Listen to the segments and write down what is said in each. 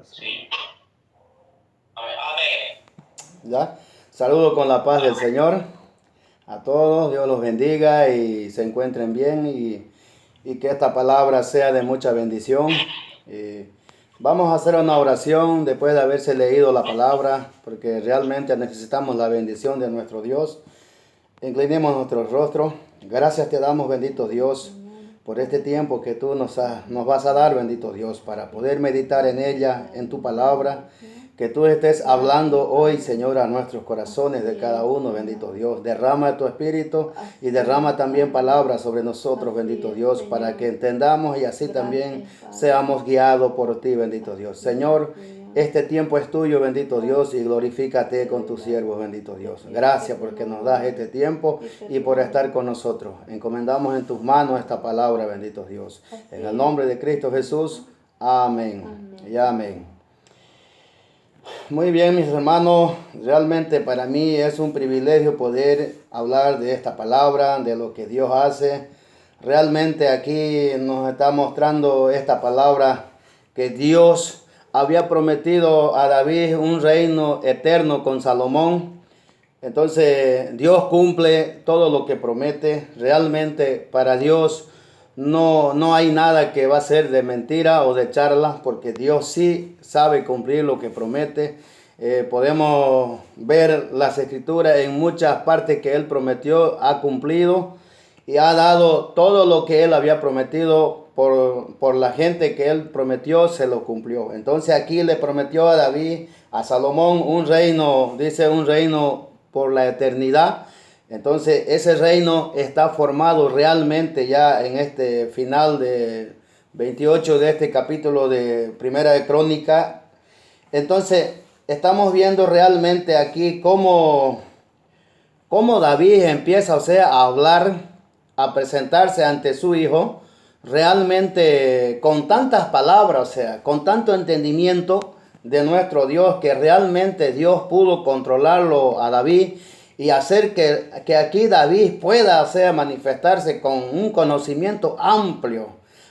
Sí. Amén. ¿Ya? Saludo con la paz del Señor a todos. Dios los bendiga y se encuentren bien y que esta palabra sea de mucha bendición. Vamos a hacer una oración después de haberse leído la palabra, porque realmente necesitamos la bendición de nuestro Dios. Inclinemos nuestro rostro. Gracias te damos, bendito Dios, por este tiempo que tú nos vas a dar, bendito Dios, para poder meditar en ella, en tu palabra. Que tú estés hablando hoy, Señor, a nuestros corazones de cada uno, bendito Dios. Derrama tu espíritu y derrama también palabras sobre nosotros, bendito Dios, para que entendamos y así también seamos guiados por ti, bendito Dios. Señor, este tiempo es tuyo, bendito Dios, y glorifícate con tus siervos, bendito Dios. Gracias porque nos das este tiempo y por estar con nosotros. Encomendamos en tus manos esta palabra, bendito Dios. En el nombre de Cristo Jesús, amén y amén. Muy bien, mis hermanos, realmente para mí es un privilegio poder hablar de esta palabra, de lo que Dios hace. Realmente aquí nos está mostrando esta palabra que Dios había prometido a David un reino eterno con Salomón. Entonces Dios cumple todo lo que promete. Realmente para Dios no hay nada que va a ser de mentira o de charla, porque Dios sí sabe cumplir lo que promete. Podemos ver las escrituras en muchas partes que Él prometió, ha cumplido y ha dado todo lo que Él había prometido por la gente que Él prometió, se lo cumplió. Entonces aquí le prometió a David, a Salomón, un reino, dice un reino por la eternidad. Entonces ese reino está formado realmente ya en este final de 28 de este capítulo de Primera de Crónica. Entonces estamos viendo realmente aquí cómo David empieza, o sea, a hablar, a presentarse ante su hijo, realmente con tantas palabras, o sea, con tanto entendimiento de nuestro Dios, que realmente Dios pudo controlarlo a David y hacer que aquí David pueda, o sea, manifestarse con un conocimiento amplio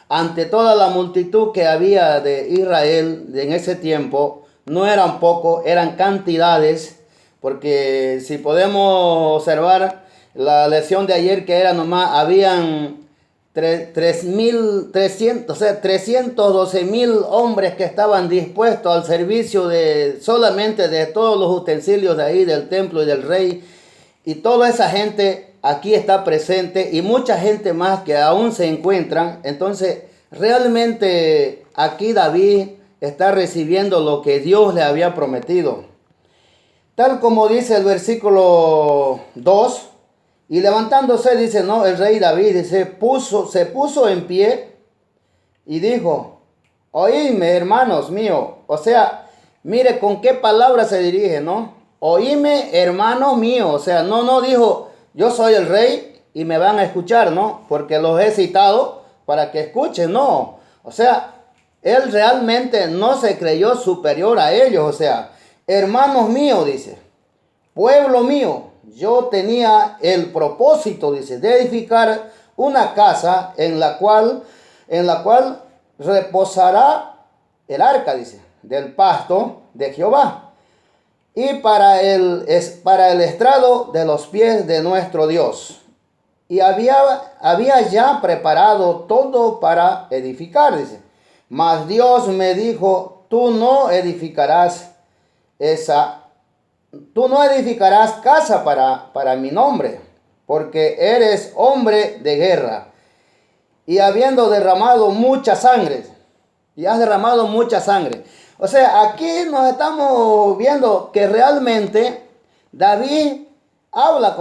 ante toda la multitud que había de Israel en ese tiempo. No eran pocos, eran cantidades, porque si podemos observar la lección de ayer, que era nomás, habían 3.300, o sea, 312.000 hombres que estaban dispuestos al servicio de solamente de todos los utensilios de ahí, del templo y del rey. Y toda esa gente aquí está presente y mucha gente más que aún se encuentran. Entonces, realmente aquí David está recibiendo lo que Dios le había prometido. Tal como dice el versículo 2, y levantándose, dice, no, el rey David dice, se puso en pie y dijo, oídme, hermanos míos. O sea, mire con qué palabra se dirige, ¿no? Oíme, hermano mío. O sea, no dijo, yo soy el rey y me van a escuchar, ¿no? Porque los he citado para que escuchen, no. O sea, él realmente no se creyó superior a ellos. O sea, hermanos míos, dice, pueblo mío, yo tenía el propósito, dice, de edificar una casa en la cual reposará el arca, dice, del pacto de Jehová, y para el estrado de los pies de nuestro Dios. Y había ya preparado todo para edificar, dice. Mas Dios me dijo, tú no edificarás casa para mi nombre, porque eres hombre de guerra, y habiendo derramado mucha sangre, y has derramado mucha sangre. O sea, aquí nos estamos viendo que realmente David habla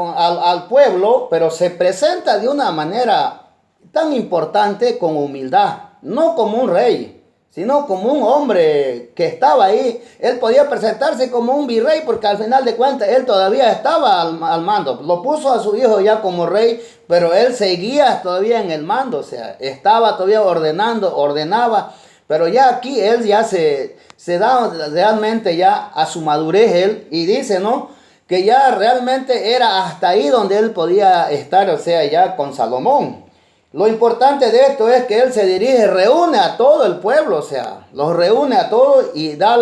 al pueblo, pero se presenta de una manera tan importante, con humildad, no como un rey, sino como un hombre que estaba ahí. Él podía presentarse como un virrey, porque al final de cuentas él todavía estaba al mando. Lo puso a su hijo ya como rey, pero él seguía todavía en el mando, o sea, estaba todavía ordenaba, pero ya aquí él ya se da realmente ya a su madurez él, y dice, ¿no?, que ya realmente era hasta ahí donde él podía estar, o sea, ya con Salomón. Lo importante de esto es que él se dirige, reúne a todo el pueblo, o sea, los reúne a todos y da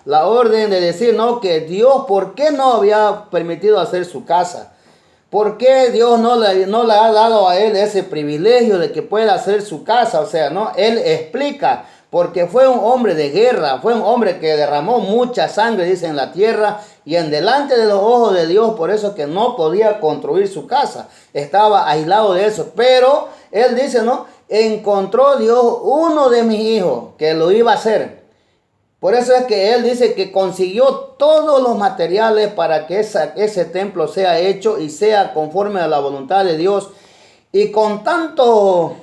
la orden de decir, no, que Dios, ¿por qué no había permitido hacer su casa? ¿Por qué Dios no le ha dado a él ese privilegio de que pueda hacer su casa? O sea, no, él explica, porque fue un hombre de guerra, fue un hombre que derramó mucha sangre, dice, en la tierra y en delante de los ojos de Dios, por eso que no podía construir su casa, estaba aislado de eso. Pero él dice, no, encontró Dios uno de mis hijos que lo iba a hacer. Por eso es que él dice que consiguió todos los materiales para que ese templo sea hecho y sea conforme a la voluntad de Dios. Y con tantos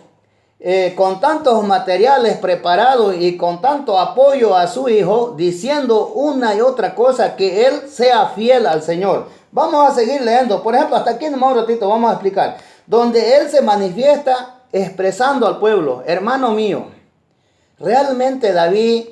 materiales preparados y con tanto apoyo a su hijo, diciendo una y otra cosa, que él sea fiel al Señor. Vamos a seguir leyendo. Por ejemplo, hasta aquí nomás un ratito vamos a explicar. Donde él se manifiesta expresando al pueblo, hermano mío, realmente David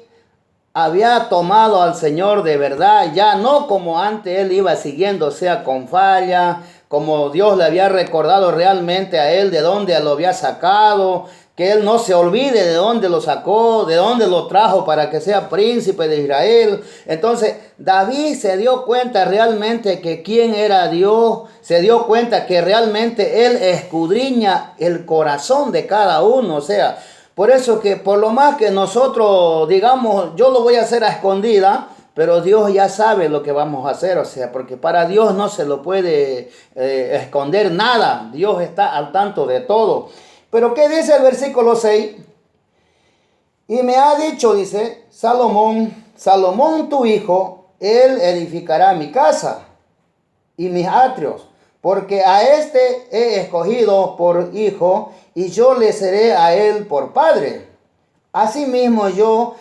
había tomado al Señor de verdad, ya no como antes él iba siguiendo, o sea, con falla, como Dios le había recordado realmente a él de dónde lo había sacado, que él no se olvide de dónde lo sacó, de dónde lo trajo para que sea príncipe de Israel. Entonces David se dio cuenta realmente que quién era Dios, se dio cuenta que realmente él escudriña el corazón de cada uno, o sea, por eso que por lo más que nosotros digamos, yo lo voy a hacer a escondida, pero Dios ya sabe lo que vamos a hacer, o sea, porque para Dios no se lo puede esconder nada. Dios está al tanto de todo. Pero ¿qué dice el versículo 6? Y me ha dicho, dice, Salomón tu hijo, él edificará mi casa y mis atrios, porque a este he escogido por hijo y yo le seré a él por padre. Asimismo yo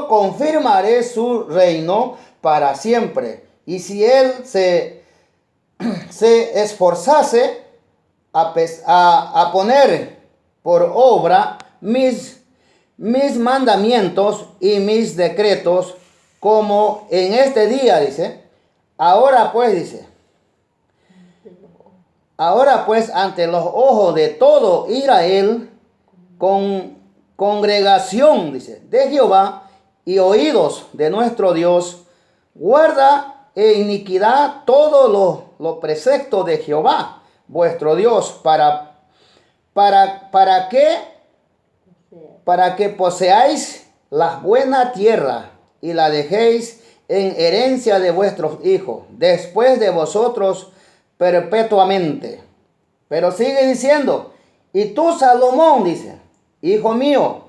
confirmaré su reino para siempre. Y si él se esforzase a poner por obra mis mandamientos y mis decretos, como en este día, dice, ahora pues ante los ojos de todo Israel, con congregación, dice, de Jehová y oídos de nuestro Dios, guarda en iniquidad todos los preceptos de Jehová, vuestro Dios, para que poseáis la buena tierra y la dejéis en herencia de vuestros hijos, después de vosotros perpetuamente. Pero sigue diciendo, y tú, Salomón, dice, hijo mío,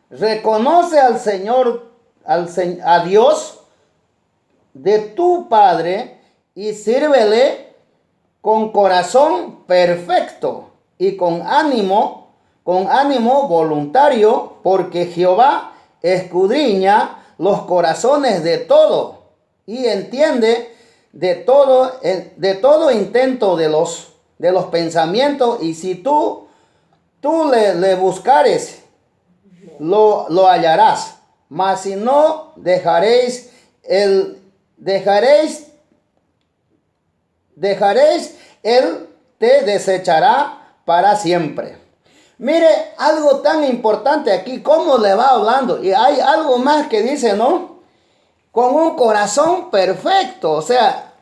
reconoce al Señor, a Dios de tu Padre y sírvele con corazón perfecto y con ánimo voluntario, porque Jehová escudriña los corazones de todo y entiende de todo intento de los pensamientos, y si tú le buscares, lo hallarás, mas si no, él te desechará para siempre. Mire, algo tan importante aquí, cómo le va hablando, y hay algo más que dice, ¿no? Con un corazón perfecto, o sea,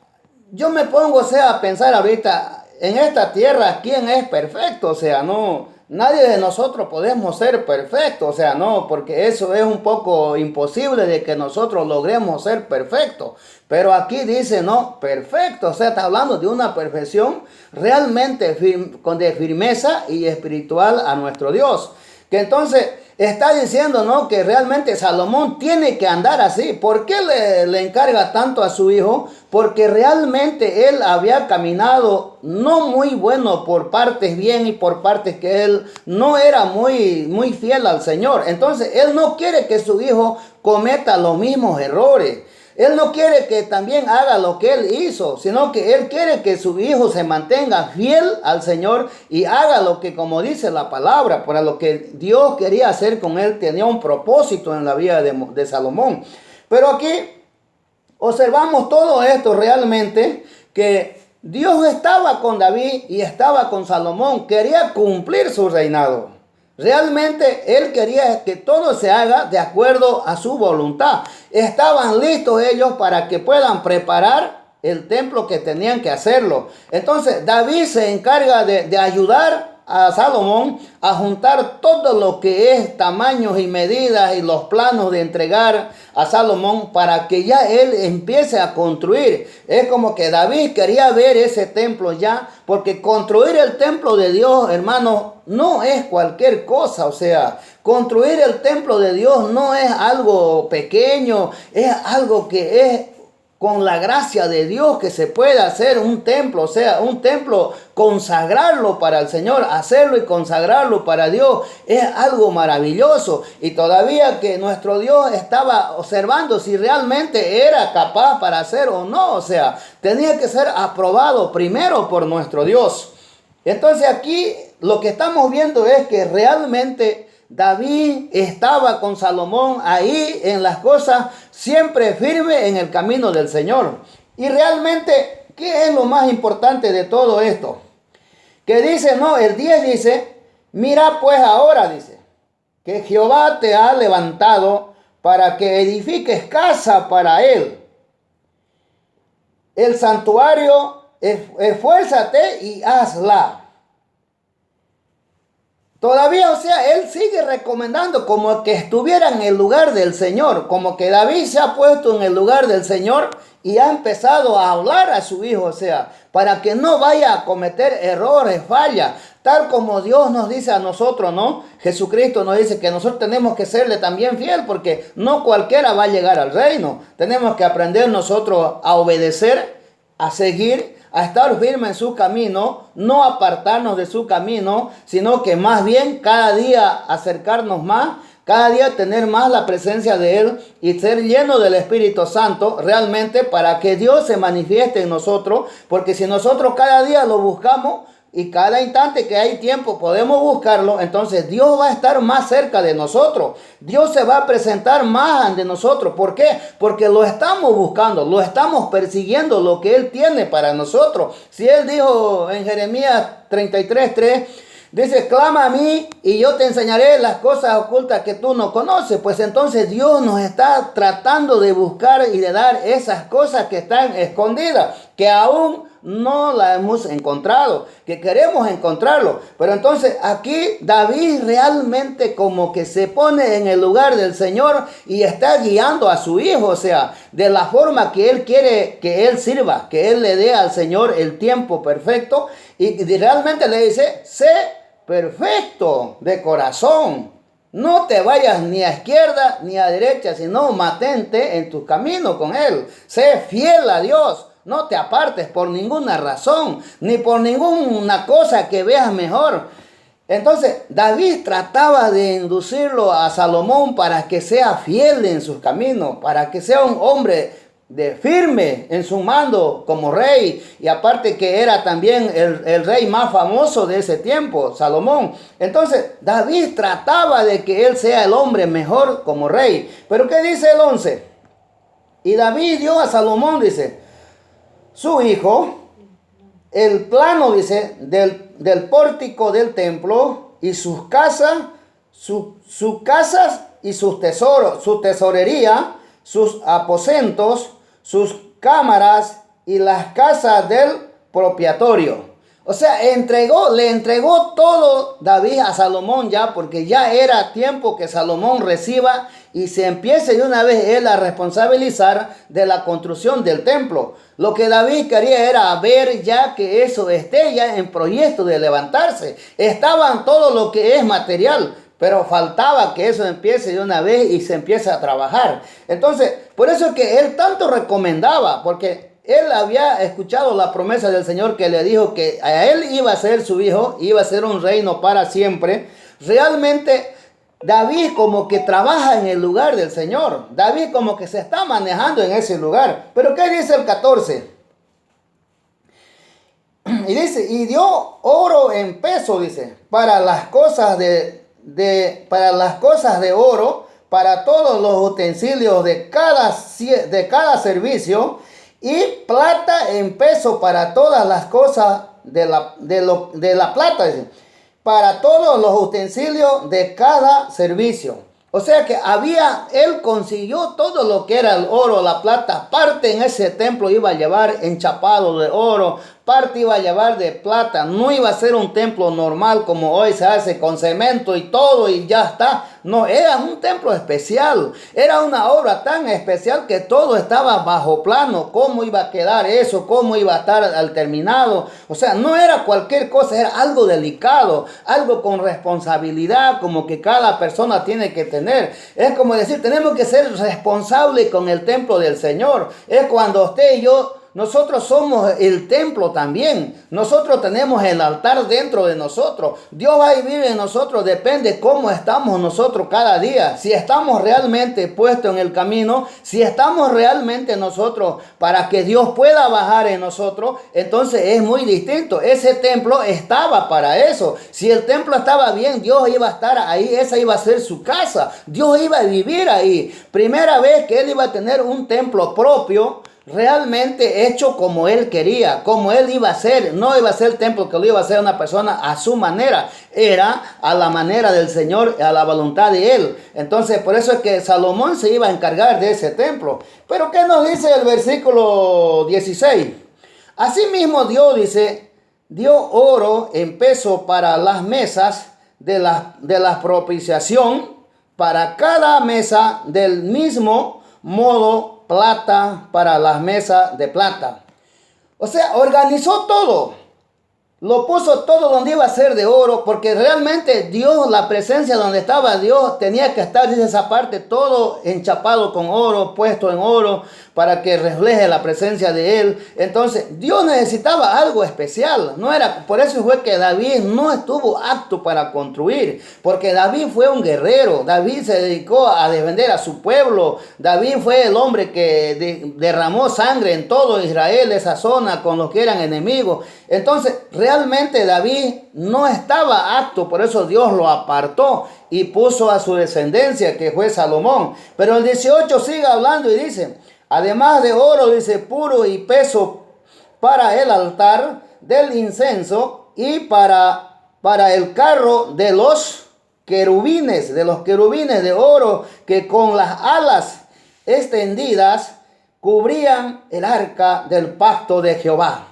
yo me pongo, o sea, a pensar ahorita, en esta tierra, ¿quién es perfecto? O sea, no, nadie de nosotros podemos ser perfectos, o sea, no, porque eso es un poco imposible de que nosotros logremos ser perfectos. Pero aquí dice, no, perfecto, o sea, está hablando de una perfección realmente de firmeza y espiritual a nuestro Dios. Que entonces está diciendo, ¿no?, que realmente Salomón tiene que andar así. ¿Por qué le encarga tanto a su hijo? Porque realmente él había caminado no muy bueno, por partes bien y por partes que él no era muy fiel al Señor. Entonces él no quiere que su hijo cometa los mismos errores. Él no quiere que también haga lo que él hizo, sino que él quiere que su hijo se mantenga fiel al Señor y haga lo que, como dice la palabra, para lo que Dios quería hacer con él. Tenía un propósito en la vida de Salomón. Pero aquí observamos todo esto realmente, que Dios estaba con David y estaba con Salomón. Quería cumplir su reinado. Realmente él quería que todo se haga de acuerdo a su voluntad. Estaban listos ellos para que puedan preparar el templo que tenían que hacerlo. Entonces David se encarga de ayudar a Salomón a juntar todo lo que es tamaños y medidas y los planos de entregar a Salomón para que ya él empiece a construir. Es como que David quería ver ese templo ya, porque construir el templo de Dios, hermano, no es cualquier cosa. O sea, construir el templo de Dios no es algo pequeño, es algo que es con la gracia de Dios que se puede hacer un templo. O sea, un templo, consagrarlo para el Señor, hacerlo y consagrarlo para Dios, es algo maravilloso. Y todavía que nuestro Dios estaba observando si realmente era capaz para hacer o no. O sea, tenía que ser aprobado primero por nuestro Dios. Entonces aquí lo que estamos viendo es que realmente David estaba con Salomón ahí en las cosas, siempre firme en el camino del Señor. Y realmente, ¿qué es lo más importante de todo esto? Que dice, no, el 10 dice, mira pues ahora, dice, que Jehová te ha levantado para que edifiques casa para él. El santuario, esfuérzate y hazla. Todavía, o sea, él sigue recomendando como que estuviera en el lugar del Señor, como que David se ha puesto en el lugar del Señor y ha empezado a hablar a su hijo, o sea, para que no vaya a cometer errores, fallas, tal como Dios nos dice a nosotros, ¿no? Jesucristo nos dice que nosotros tenemos que serle también fiel, porque no cualquiera va a llegar al reino. Tenemos que aprender nosotros a obedecer, a seguir, a estar firme en su camino, no apartarnos de su camino, sino que más bien cada día acercarnos más, cada día tener más la presencia de Él y ser lleno del Espíritu Santo realmente para que Dios se manifieste en nosotros, porque si nosotros cada día lo buscamos, y cada instante que hay tiempo podemos buscarlo, entonces Dios va a estar más cerca de nosotros. Dios se va a presentar más ante nosotros. ¿Por qué? Porque lo estamos buscando, lo estamos persiguiendo, lo que Él tiene para nosotros. Si Él dijo en Jeremías 33:3, dice, clama a mí y yo te enseñaré las cosas ocultas que tú no conoces. Pues entonces Dios nos está tratando de buscar y de dar esas cosas que están escondidas, que aún no la hemos encontrado, que queremos encontrarlo. Pero entonces aquí David realmente como que se pone en el lugar del Señor y está guiando a su hijo, o sea, de la forma que él quiere que él sirva, que él le dé al Señor el tiempo perfecto, y realmente le dice, sé perfecto de corazón. No te vayas ni a izquierda ni a derecha, sino mantente en tu camino con Él. Sé fiel a Dios. No te apartes por ninguna razón, ni por ninguna cosa que veas mejor. Entonces, David trataba de inducirlo a Salomón para que sea fiel en sus caminos, para que sea un hombre de firme en su mando como rey, y aparte que era también el rey más famoso de ese tiempo, Salomón. Entonces David trataba de que él sea el hombre mejor como rey. Pero ¿qué dice el 11? Y David dio a Salomón, dice, su hijo, el plano, dice, del pórtico del templo y sus casas, sus casas y sus tesoros, su tesorería, sus aposentos, sus cámaras y las casas del propietario. O sea, le entregó todo David a Salomón ya, porque ya era tiempo que Salomón reciba y se empiece de una vez él a responsabilizar de la construcción del templo. Lo que David quería era ver ya que eso esté ya en proyecto de levantarse. Estaban todo lo que es material, pero faltaba que eso empiece de una vez y se empiece a trabajar. Entonces, por eso es que él tanto recomendaba, porque él había escuchado la promesa del Señor que le dijo que a él iba a ser su hijo, iba a ser un reino para siempre. Realmente David como que trabaja en el lugar del Señor. David como que se está manejando en ese lugar. Pero ¿qué dice el 14? Y dice, y dio oro en peso, dice, para las cosas para las cosas de oro, para todos los utensilios de cada servicio, y plata en peso para todas las cosas de la plata, dice, para todos los utensilios de cada servicio. O sea que él consiguió todo lo que era el oro, la plata. Parte en ese templo iba a llevar enchapado de oro, parte iba a llevar de plata. No iba a ser un templo normal como hoy se hace con cemento y todo y ya está. No, era un templo especial. Era una obra tan especial que todo estaba bajo plano. ¿Cómo iba a quedar eso? ¿Cómo iba a estar al terminado? O sea, no era cualquier cosa, era algo delicado, algo con responsabilidad, como que cada persona tiene que tener. Es como decir, tenemos que ser responsables con el templo del Señor. Es cuando usted y yo, nosotros somos el templo también. Nosotros tenemos el altar dentro de nosotros. Dios va a vivir en nosotros. Depende cómo estamos nosotros cada día. Si estamos realmente puestos en el camino, si estamos realmente nosotros para que Dios pueda bajar en nosotros, entonces es muy distinto. Ese templo estaba para eso. Si el templo estaba bien, Dios iba a estar ahí. Esa iba a ser su casa. Dios iba a vivir ahí. Primera vez que Él iba a tener un templo propio, realmente hecho como él quería, como él iba a ser. No iba a ser el templo que lo iba a hacer una persona a su manera, era a la manera del Señor, a la voluntad de él. Entonces por eso es que Salomón se iba a encargar de ese templo. Pero ¿qué nos dice el versículo 16? Asimismo Dios dice, dio oro en peso para las mesas de la propiciación, para cada mesa del mismo modo plata para las mesas de plata. O sea, organizó todo. Lo puso todo donde iba a ser de oro, porque realmente Dios, la presencia donde estaba Dios, tenía que estar, dice esa parte, todo enchapado con oro, puesto en oro, para que refleje la presencia de Él. Entonces, Dios necesitaba algo especial. No era, por eso fue que David no estuvo apto para construir, porque David fue un guerrero. David se dedicó a defender a su pueblo. David fue el hombre que derramó sangre en todo Israel, esa zona, con los que eran enemigos. Entonces, realmente David no estaba apto, por eso Dios lo apartó y puso a su descendencia, que fue Salomón. Pero el 18 sigue hablando y dice, además de oro, dice, puro y peso para el altar del incenso y para el carro de los querubines de oro que con las alas extendidas cubrían el arca del pacto de Jehová.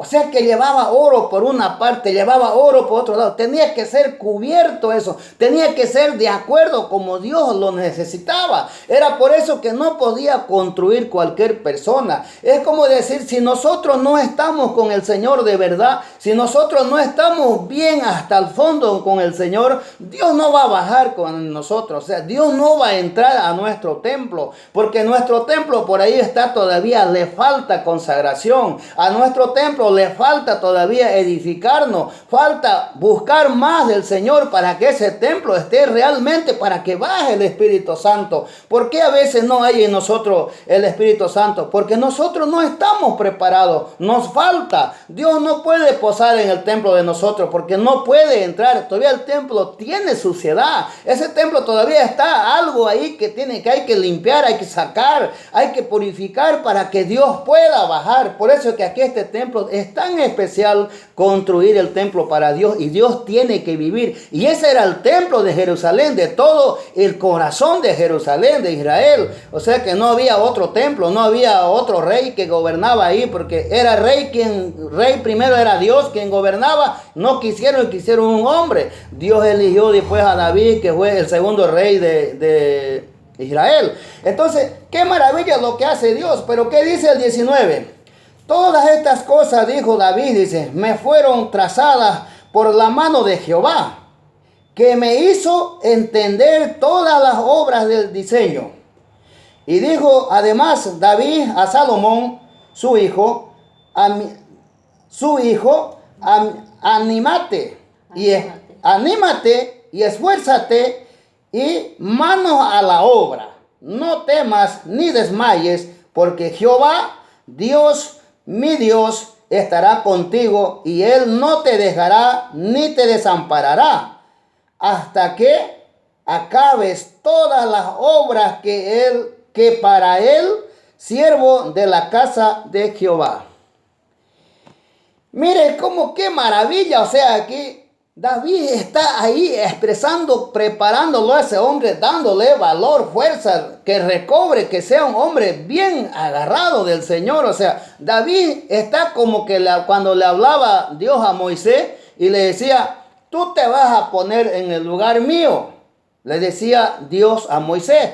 O sea que llevaba oro por una parte, llevaba oro por otro lado. Tenía que ser cubierto eso. Tenía que ser de acuerdo como Dios lo necesitaba. Era por eso que no podía construir cualquier persona. Es como decir, si nosotros no estamos con el Señor de verdad, si nosotros no estamos bien hasta el fondo con el Señor, Dios no va a bajar con nosotros. O sea, Dios no va a entrar a nuestro templo, porque nuestro templo por ahí está todavía, le falta consagración. A nuestro templo le falta todavía edificarnos, falta buscar más del Señor para que ese templo esté realmente, para que baje el Espíritu Santo. ¿Por qué a veces no hay en nosotros el Espíritu Santo? Porque nosotros no estamos preparados, nos falta. Dios no puede posar en el templo de nosotros porque no puede entrar. Todavía el templo tiene suciedad. Ese templo todavía está algo ahí que hay que limpiar, hay que sacar, hay que purificar para que Dios pueda bajar. Por eso es que aquí este templo es tan especial, construir el templo para Dios, y Dios tiene que vivir. Y ese era el templo de Jerusalén, de todo el corazón de Jerusalén, de Israel. O sea que no había otro templo, no había otro rey que gobernaba ahí, porque era rey primero era Dios quien gobernaba. No quisieron un hombre. Dios eligió después a David, que fue el segundo rey de Israel. Entonces, qué maravilla lo que hace Dios. Pero ¿qué dice el 19? Todas estas cosas, dijo David, dice, me fueron trazadas por la mano de Jehová, que me hizo entender todas las obras del diseño. Y dijo además David a Salomón, su hijo, anímate y esfuérzate y manos a la obra. No temas ni desmayes, porque Jehová, mi Dios, estará contigo, y Él no te dejará ni te desamparará hasta que acabes todas las obras que para Él siervo de la casa de Jehová. Mire cómo qué maravilla, o sea, aquí David está ahí expresando, preparándolo a ese hombre, dándole valor, fuerza, que recobre, que sea un hombre bien agarrado del Señor. O sea, David está como que cuando le hablaba Dios a Moisés y le decía, tú te vas a poner en el lugar mío, le decía Dios a Moisés.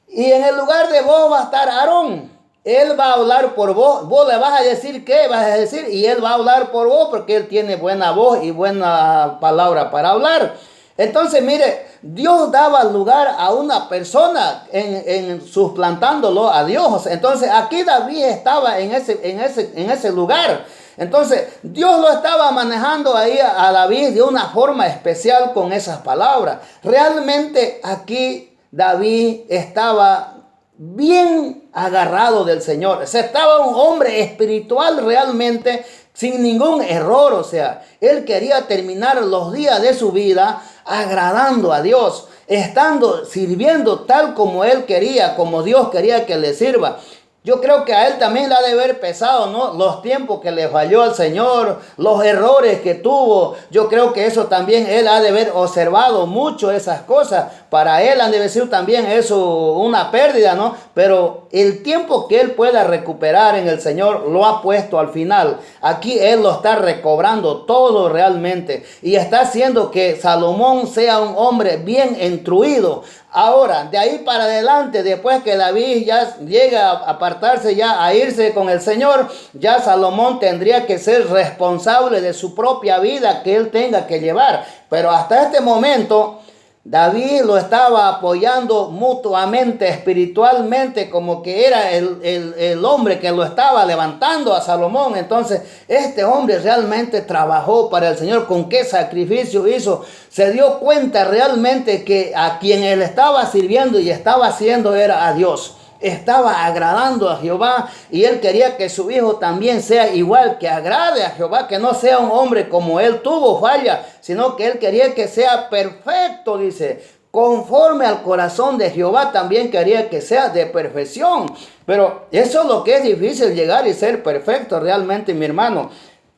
Y en el lugar de vos va a estar Aarón. Él va a hablar por vos. Vos le vas a decir qué vas a decir. Y él va a hablar por vos porque él tiene buena voz y buena palabra para hablar. Entonces, mire, Dios daba lugar a una persona en suplantándolo a Dios. Entonces, aquí David estaba en ese lugar. Entonces, Dios lo estaba manejando ahí a David de una forma especial con esas palabras. Realmente aquí David estaba bien agarrado del Señor. O sea, estaba un hombre espiritual realmente sin ningún error. O sea, él quería terminar los días de su vida agradando a Dios, estando, sirviendo tal como él quería, como Dios quería que le sirva. Yo creo que a él también le ha de haber pesado, ¿no? Los tiempos que le falló al Señor, los errores que tuvo. Yo creo que eso también él ha de haber observado mucho esas cosas. Para él han de decir también eso una pérdida, ¿no? Pero el tiempo que él pueda recuperar en el Señor lo ha puesto al final. Aquí él lo está recobrando todo realmente. Y está haciendo que Salomón sea un hombre bien instruido. Ahora, de ahí para adelante, después que David ya llega a apartarse, ya a irse con el Señor, ya Salomón tendría que ser responsable de su propia vida que él tenga que llevar. Pero hasta este momento, David lo estaba apoyando mutuamente, espiritualmente, como que era el hombre que lo estaba levantando a Salomón. Entonces, este hombre realmente trabajó para el Señor. ¿Con qué sacrificio hizo? Se dio cuenta realmente que a quien él estaba sirviendo y estaba haciendo era a Dios. Estaba agradando a Jehová y él quería que su hijo también sea igual, que agrade a Jehová, que no sea un hombre como él tuvo falla, sino que él quería que sea perfecto, dice, conforme al corazón de Jehová. También quería que sea de perfección. Pero eso es lo que es difícil, llegar y ser perfecto realmente, mi hermano.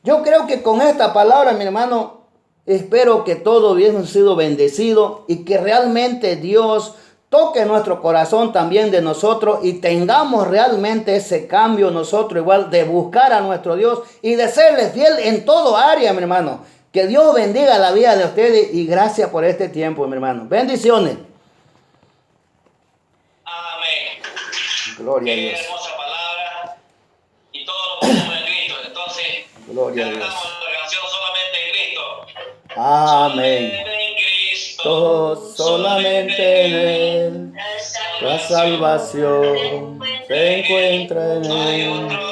Yo creo que con esta palabra, mi hermano, espero que todo hubiese sido bendecido y que realmente Dios toque nuestro corazón también de nosotros y tengamos realmente ese cambio nosotros igual de buscar a nuestro Dios y de serle fiel en todo área, mi hermano. Que Dios bendiga la vida de ustedes y gracias por este tiempo, mi hermano. Bendiciones. Amén. Gloria a Qué Dios. hermosa palabra. Y todo lo podemos en Cristo. Entonces, Gloria a Dios. cantamos la canción solamente en Cristo. Amén. Solamente en Cristo. Solamente en Él la salvación se encuentra en No hay Él. otro